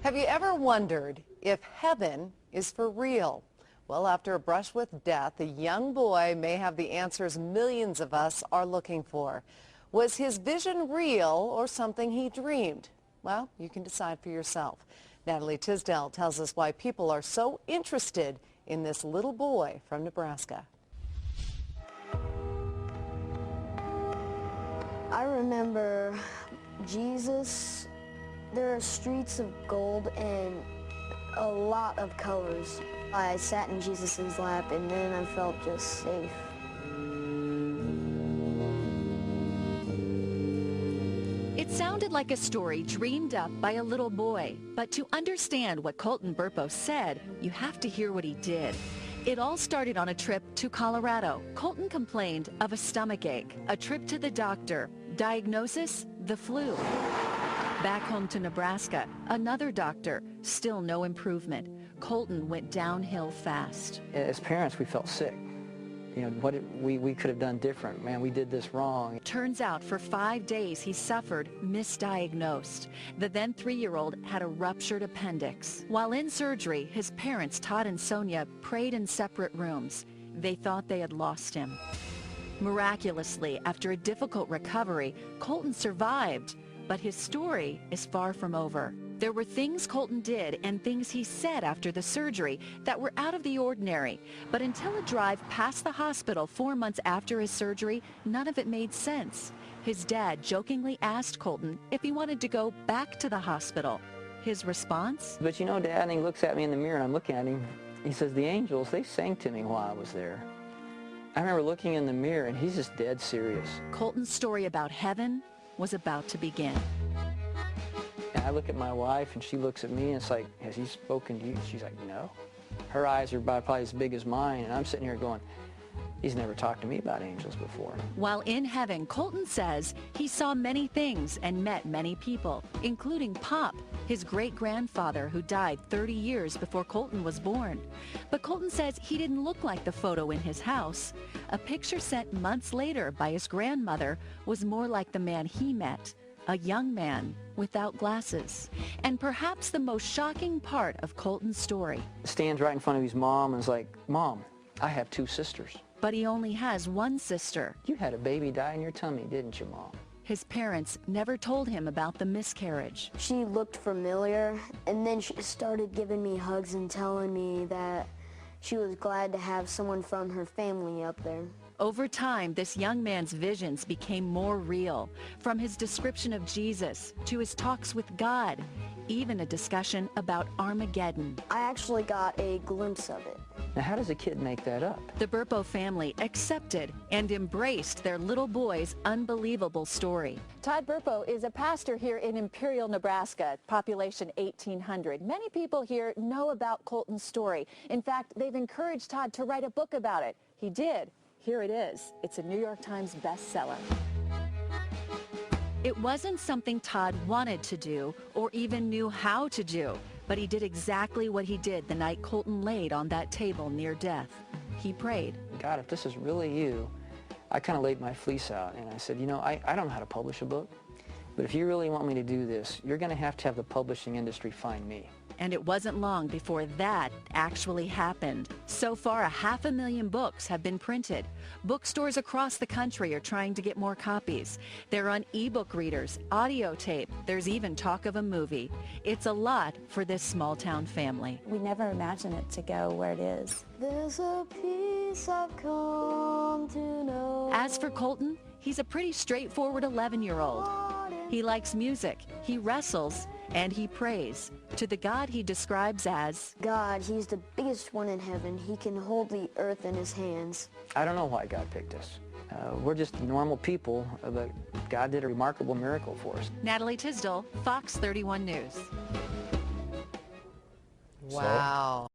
Have you ever wondered if heaven is for real? Well, after a brush with death, a young boy may have the answers millions of us are looking for. Was his vision real or something he dreamed? Well, you can decide for yourself. Natalie Tisdale tells us why people are so interested in this little boy from Nebraska. I remember Jesus. There are streets of gold and a lot of colors. I sat in Jesus' lap and then I felt just safe. It sounded like a story dreamed up by a little boy, but to understand what Colton Burpo said, you have to hear what he did. It all started on a trip to Colorado. Colton complained of a stomach ache, a trip to the doctor, diagnosis, the flu. Back home to Nebraska, another doctor, still no improvement. Colton went downhill fast. As parents, we felt sick. You know, what we could have done different. Man, we did this wrong. Turns out for 5 days he suffered misdiagnosed. The then 3-year-old had a ruptured appendix. While in surgery, his parents, Todd and Sonia, prayed in separate rooms. They thought they had lost him. Miraculously, after a difficult recovery, Colton survived. But his story is far from over. There were things Colton did and things he said after the surgery that were out of the ordinary. But until a drive past the hospital 4 months after his surgery, none of it made sense. His dad jokingly asked Colton if he wanted to go back to the hospital. His response? But you know, Dad, and he looks at me in the mirror and I'm looking at him. He says, the angels, they sang to me while I was there. I remember looking in the mirror and he's just dead serious. Colton's story about heaven was about to begin. And I look at my wife and she looks at me and it's like, has he spoken to you? She's like, no. Her eyes are probably as big as mine and I'm sitting here going, he's never talked to me about angels before. While in heaven, Colton says he saw many things and met many people, including Pop, his great-grandfather who died 30 years before Colton was born. But Colton says he didn't look like the photo in his house. A picture sent months later by his grandmother was more like the man he met, a young man without glasses. And perhaps the most shocking part of Colton's story. Stands right in front of his mom and is like, Mom, I have 2 sisters. But he only has one sister. You had a baby die in your tummy, didn't you, Mom? His parents never told him about the miscarriage. She looked familiar and then she started giving me hugs and telling me that she was glad to have someone from her family up there. Over time, this young man's visions became more real, from his description of Jesus to his talks with God, even a discussion about Armageddon. I actually got a glimpse of it. Now, how does a kid make that up? The Burpo family accepted and embraced their little boy's unbelievable story. Todd Burpo is a pastor here in Imperial, Nebraska, population 1,800. Many people here know about Colton's story. In fact, they've encouraged Todd to write a book about it. He did. Here it is. It's a New York Times bestseller. It wasn't something Todd wanted to do or even knew how to do, but he did exactly what he did the night Colton laid on that table near death. He prayed. God, if this is really you, I kind of laid my fleece out and I said, you know, I don't know how to publish a book, but if you really want me to do this, you're going to have the publishing industry find me. And it wasn't long before that actually happened. So far, 500,000 books have been printed. Bookstores across the country are trying to get more copies. They're on ebook readers, audio tape. There's even talk of a movie. It's a lot for this small-town family. We never imagined it to go where it is. There's a peace I've come to know. As for Colton, he's a pretty straightforward 11-year-old. He likes music, he wrestles, and he prays to the God he describes as God. He's the biggest one in heaven. He can hold the earth in his hands. I don't know why God picked us. We're just normal people, but God did a remarkable miracle for us. Natalie Tisdale, Fox 31 News. Wow.